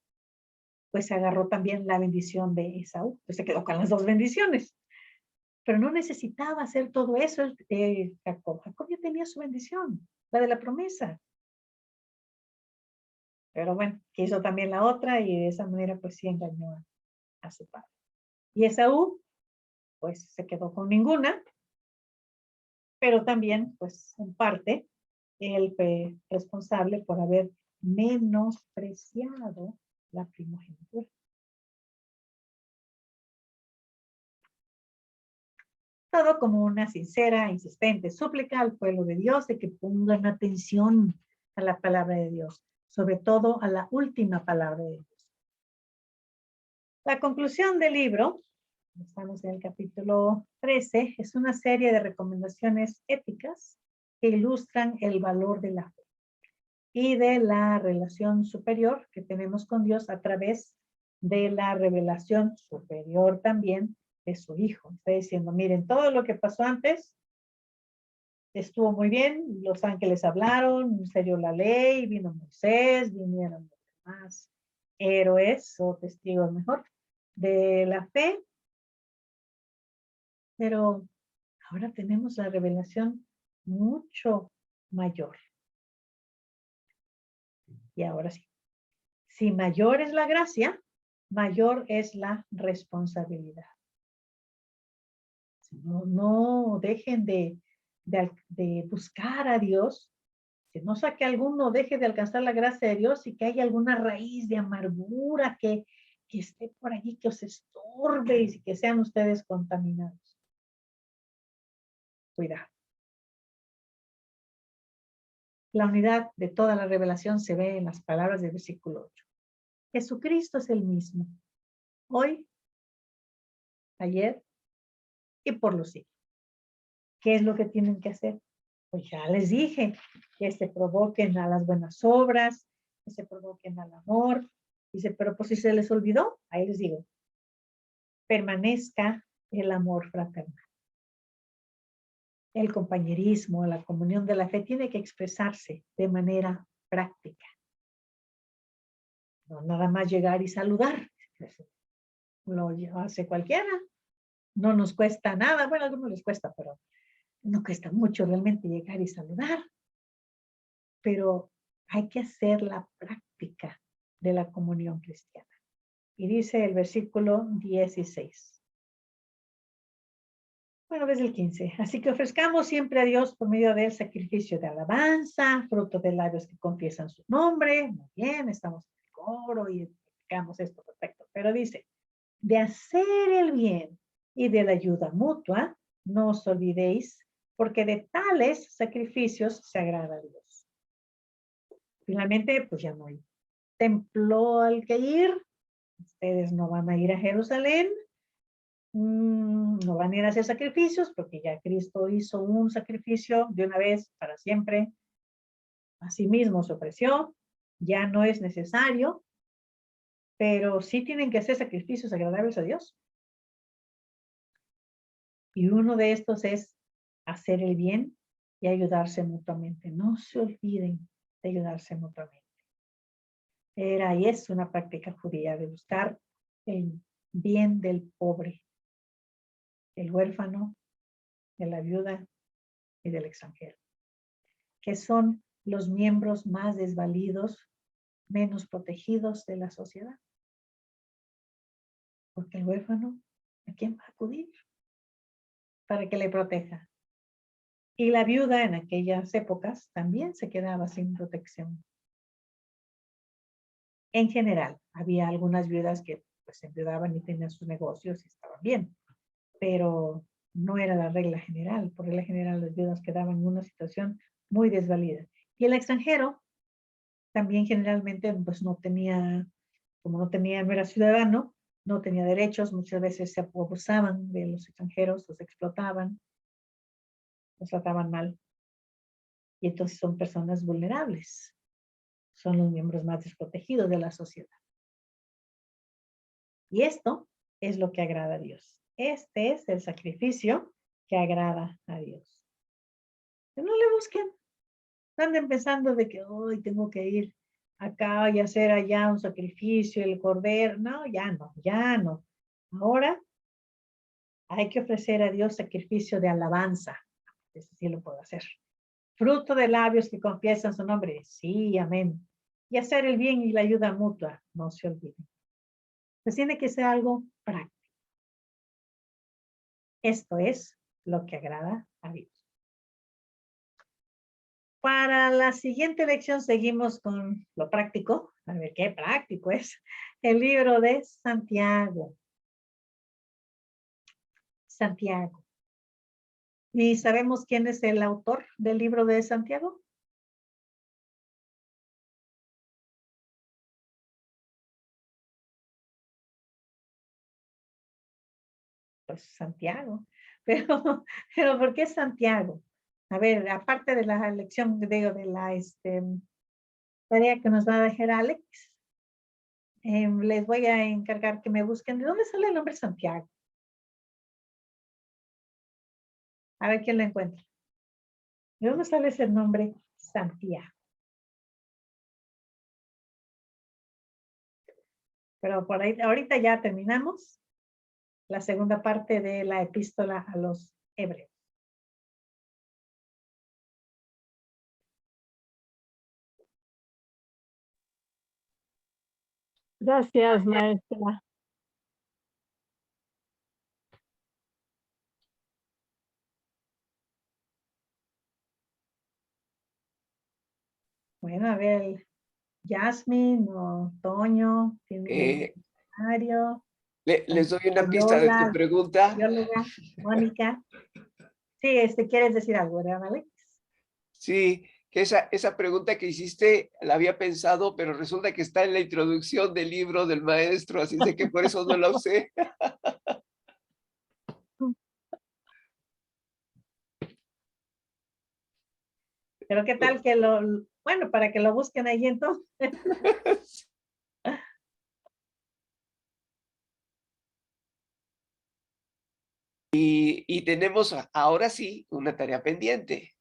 pues agarró también la bendición de Esaú. Pues se quedó con las dos bendiciones. Pero no necesitaba hacer todo eso Jacob. Jacob ya tenía su bendición, la de la promesa. Pero bueno, quiso también la otra y de esa manera pues sí engañó a su padre. Y Esaú pues se quedó con ninguna, pero también pues en parte él fue responsable por haber menospreciado la primogenitura. Todo como una sincera, insistente súplica al pueblo de Dios de que pongan atención a la palabra de Dios, sobre todo a la última palabra de Dios. La conclusión del libro, estamos en el capítulo 13, es una serie de recomendaciones éticas que ilustran el valor de la fe y de la relación superior que tenemos con Dios a través de la revelación superior también de su Hijo. Está diciendo, miren, todo lo que pasó antes estuvo muy bien, los ángeles hablaron, se dio la ley, vino Moisés, vinieron los demás héroes o testigos mejor de la fe, pero ahora tenemos la revelación mucho mayor. Y ahora sí, si mayor es la gracia, mayor es la responsabilidad. No dejen de buscar a Dios, que no sea que alguno deje de alcanzar la gracia de Dios y que haya alguna raíz de amargura que esté por allí, que os estorbe y que sean ustedes contaminados. Cuidado. La unidad de toda la revelación se ve en las palabras del versículo 8. Jesucristo es el mismo, hoy, ayer y por los siglos. ¿Qué es lo que tienen que hacer? Pues ya les dije, que se provoquen a las buenas obras, que se provoquen al amor. Dice, pero pues si se les olvidó, ahí les digo, permanezca el amor fraternal. El compañerismo, la comunión de la fe tiene que expresarse de manera práctica. No nada más llegar y saludar. Lo hace cualquiera. No nos cuesta nada. Bueno, a algunos les cuesta, pero no cuesta mucho realmente llegar y saludar. Pero hay que hacer la práctica de la comunión cristiana. Y dice el versículo 16. Bueno, desde el 15. Así que ofrezcamos siempre a Dios por medio del sacrificio de alabanza, fruto de labios que confiesan su nombre. Muy bien, estamos en el coro y explicamos esto perfecto. Pero dice, de hacer el bien y de la ayuda mutua, no os olvidéis, porque de tales sacrificios se agrada a Dios. Finalmente, pues ya no hay templo al que ir. Ustedes no van a ir a Jerusalén. No van a ir a hacer sacrificios porque ya Cristo hizo un sacrificio de una vez para siempre. Asimismo se ofreció, ya no es necesario, pero sí tienen que hacer sacrificios agradables a Dios. Y uno de estos es hacer el bien y ayudarse mutuamente. No se olviden de ayudarse mutuamente. Era y es una práctica judía de buscar el bien del pobre, del huérfano, de la viuda y del extranjero, que son los miembros más desvalidos, menos protegidos de la sociedad. Porque el huérfano, ¿a quién va a acudir para que le proteja? Y la viuda en aquellas épocas también se quedaba sin protección. En general, había algunas viudas que pues se enviudaban y tenían sus negocios y estaban bien, pero no era la regla general. Por regla general, las viudas quedaban en una situación muy desvalida. Y el extranjero también generalmente pues no tenía, como no era ciudadano, no tenía derechos, muchas veces se abusaban de los extranjeros, los explotaban, los trataban mal. Y entonces son personas vulnerables, son los miembros más desprotegidos de la sociedad. Y esto es lo que agrada a Dios. Este es el sacrificio que agrada a Dios. Que no le busquen. Están pensando de que hoy tengo que ir acá y hacer allá un sacrificio, el cordero. No, ya no, ya no. Ahora hay que ofrecer a Dios sacrificio de alabanza. Ese sí lo puedo hacer. Fruto de labios que confiesan su nombre. Sí, amén. Y hacer el bien y la ayuda mutua. No se olviden. Pues tiene que ser algo práctico. Esto es lo que agrada a Dios. Para la siguiente lección seguimos con lo práctico. A ver qué práctico es. El libro de Santiago. Santiago. ¿Y sabemos quién es el autor del libro de Santiago? Pues Santiago. Pero ¿por qué Santiago? A ver, aparte de la lección, digo, de la tarea que nos va a dejar Alex, les voy a encargar que me busquen. ¿De dónde sale el nombre Santiago? A ver quién lo encuentra. ¿De dónde sale ese nombre Santiago? Pero por ahí, ahorita ya terminamos la segunda parte de la epístola a los hebreos.
Gracias, maestra.
Bueno, a ver, Jasmine o Toño, tienen algún
Eh,
comentario.
Les doy una pista de tu
Lola,
pregunta.
bióloga, Mónica. Sí, quieres decir algo, ¿verdad, Alex?
Sí, que esa pregunta que hiciste la había pensado, pero resulta que está en la introducción del libro del maestro, así de que por eso no la usé.
Pero qué tal que bueno, para que lo busquen ahí entonces.
Y tenemos ahora sí una tarea pendiente.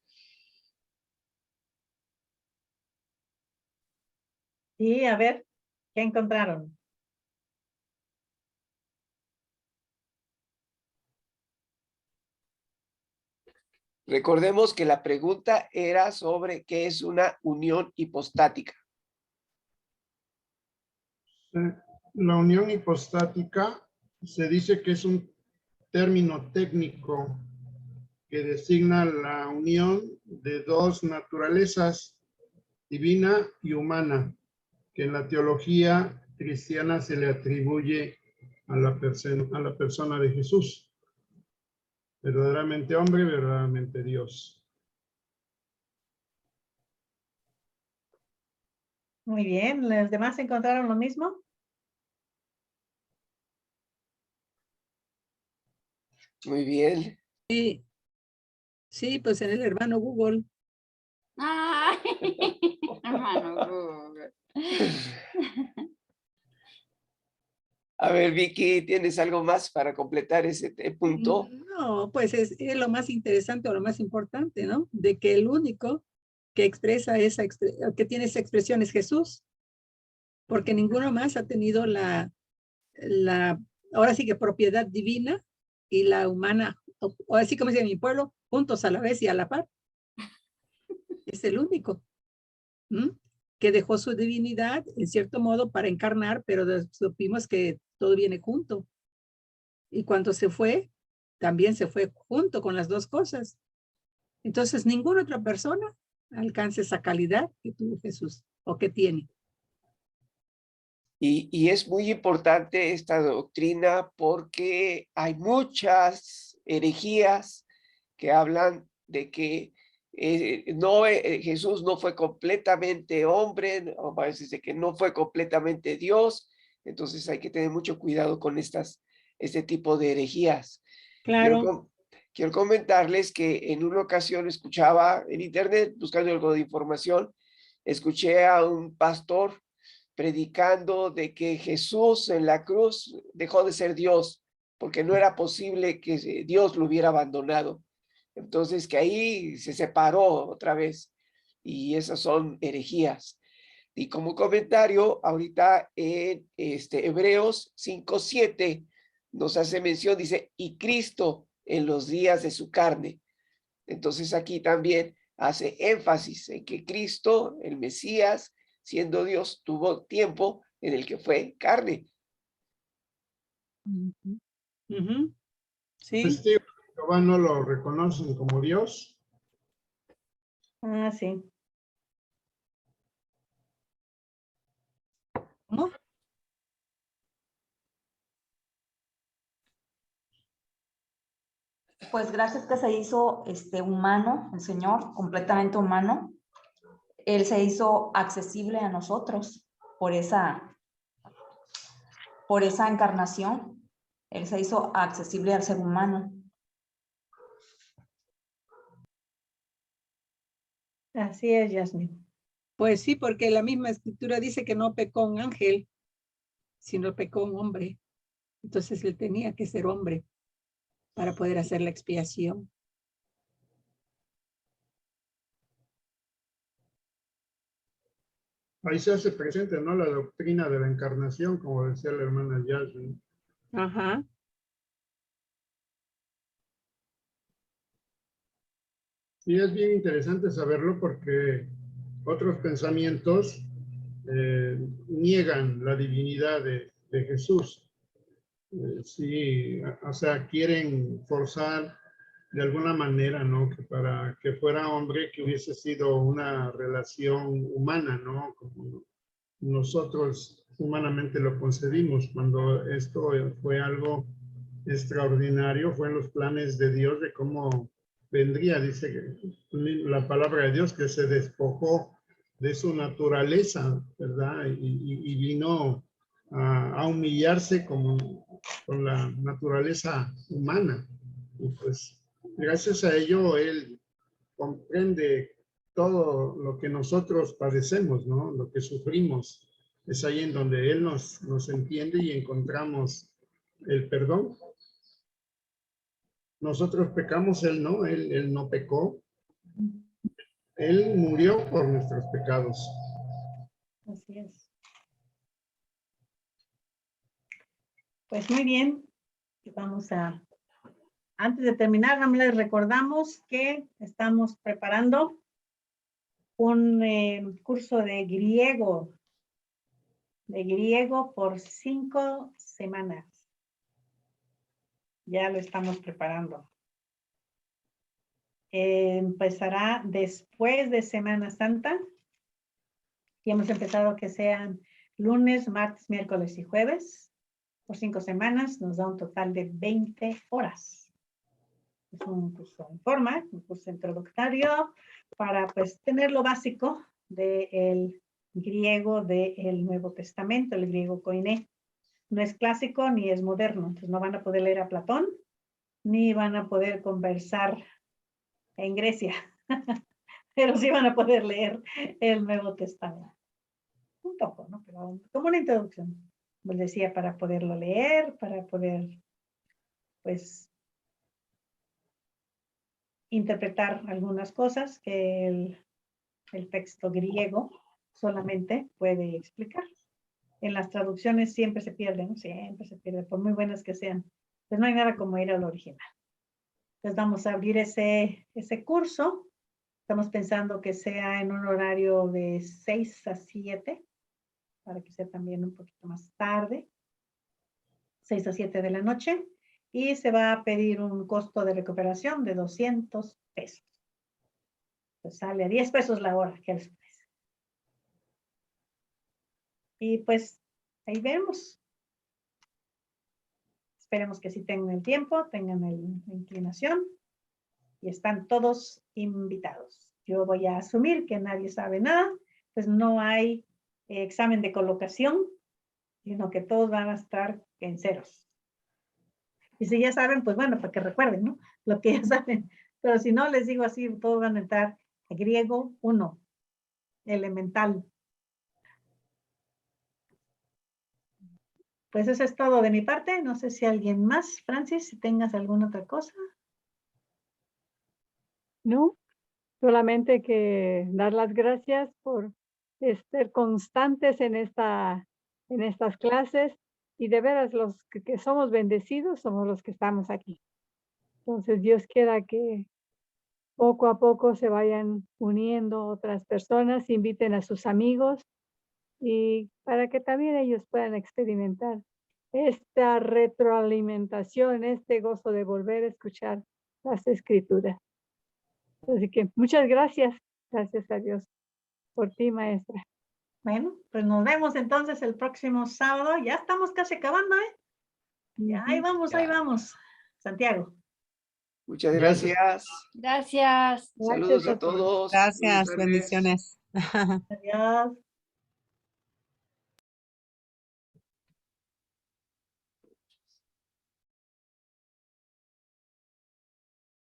Sí, a ver, ¿qué encontraron?
Recordemos que la pregunta era sobre qué es una unión hipostática.
La unión hipostática se dice que es un término técnico que designa la unión de dos naturalezas, divina y humana, que en la teología cristiana se le atribuye a la persona de Jesús. Verdaderamente hombre, verdaderamente Dios.
Muy bien, ¿los demás encontraron lo mismo?
Muy bien.
Sí, sí, pues en el hermano Google.
Ay, hermano Google.
A ver, Vicky, ¿tienes algo más para completar ese punto?
No, pues es lo más interesante o lo más importante, ¿no? De que el único que expresa que tiene esa expresión es Jesús, porque ninguno más ha tenido ahora sí que propiedad divina y la humana, o así como dice mi pueblo, juntos a la vez y a la par. Es el único. Que dejó su divinidad en cierto modo para encarnar, pero supimos que todo viene junto. Y cuando se fue, también se fue junto con las dos cosas. Entonces, ninguna otra persona alcanza esa calidad que tuvo Jesús o que tiene.
Y es muy importante esta doctrina porque hay muchas herejías que hablan de que Jesús no fue completamente hombre, o a veces de que no fue completamente Dios. Entonces hay que tener mucho cuidado con este tipo de herejías.
Claro.
Quiero comentarles que en una ocasión escuchaba en internet, buscando algo de información, escuché a un pastor predicando de que Jesús en la cruz dejó de ser Dios, porque no era posible que Dios lo hubiera abandonado. Entonces que ahí se separó otra vez, y esas son herejías. Y como comentario, ahorita en Hebreos 5:7 nos hace mención, dice, y Cristo en los días de su carne. Entonces aquí también hace énfasis en que Cristo, el Mesías, siendo Dios, tuvo tiempo en el que fue carne.
Ujú. Sí,
Testigos de Jehová no lo reconocen como Dios.
Ah, sí.
¿cómo?
Pues gracias que se hizo humano, el Señor, completamente humano, Él se hizo accesible a nosotros por esa encarnación. Él se hizo accesible al ser humano.
Así es, Yasmin.
Pues sí, porque la misma escritura dice que no pecó un ángel, sino pecó un hombre. Entonces él tenía que ser hombre para poder hacer la expiación.
Ahí se hace presente, ¿no? La doctrina de la encarnación, como decía la hermana Yasmin.
Ajá.
Y es bien interesante saberlo porque otros pensamientos niegan la divinidad de Jesús. Sí, o sea, quieren forzar de alguna manera, ¿no? Que para que fuera hombre, que hubiese sido una relación humana, ¿no? Como nosotros humanamente lo concebimos, cuando esto fue algo extraordinario, fue en los planes de Dios de cómo vendría, dice la palabra de Dios, que se despojó de su naturaleza, ¿verdad? Y vino a humillarse como con la naturaleza humana. Y pues gracias a ello él comprende todo lo que nosotros padecemos, ¿no? Lo que sufrimos. Es ahí en donde él nos entiende y encontramos el perdón. Nosotros pecamos, él no pecó. Él murió por nuestros pecados.
Así es. Pues muy bien. Vamos a, antes de terminar, les recordamos que estamos preparando un curso de griego por 5 semanas. Ya lo estamos preparando. Empezará después de Semana Santa. Y hemos empezado que sean lunes, martes, miércoles y jueves. Por 5 semanas nos da un total de 20 horas. Es un curso en forma, un curso introductorio para pues tener lo básico del griego del Nuevo Testamento, el griego koiné. No es clásico ni es moderno, entonces no van a poder leer a Platón, ni van a poder conversar en Grecia, pero sí van a poder leer el Nuevo Testamento. Un poco, ¿no? Pero como una introducción. Les decía, para poderlo leer, para poder, pues, interpretar algunas cosas que el texto griego solamente puede explicar. En las traducciones siempre se pierde, ¿no? Siempre se pierde, por muy buenas que sean. Pues no hay nada como ir al original. Entonces vamos a abrir ese curso. Estamos pensando que sea en un horario de 6 a 7, para que sea también un poquito más tarde, 6 a 7 de la noche, y se va a pedir un costo de recuperación de 200 pesos. Pues sale a 10 pesos la hora, ¿qué les parece? Y pues ahí vemos. Esperemos que sí tengan el tiempo, tengan la inclinación, y están todos invitados. Yo voy a asumir que nadie sabe nada, pues no hay examen de colocación, sino que todos van a estar en ceros. Y si ya saben, pues bueno, para que recuerden, ¿no? Lo que ya saben. Pero si no, les digo así, todos van a entrar a griego 1, elemental. Pues eso es todo de mi parte. No sé si alguien más, Francis, si tengas alguna otra cosa.
No, solamente que dar las gracias por ser constantes en estas clases y de veras los que somos bendecidos somos los que estamos aquí. Entonces Dios quiera que poco a poco se vayan uniendo otras personas, inviten a sus amigos y para que también ellos puedan experimentar esta retroalimentación, este gozo de volver a escuchar las escrituras. Así que muchas gracias a Dios por ti, maestra.
Bueno, pues nos vemos entonces el próximo sábado. Ya estamos casi acabando, ¿eh? Ya, ahí vamos, ahí
Ya.
vamos. Santiago.
Muchas
Gracias.
gracias.
Gracias.
Saludos
Gracias
a todos. Buenas
Gracias,
tardes.
bendiciones.
Adiós.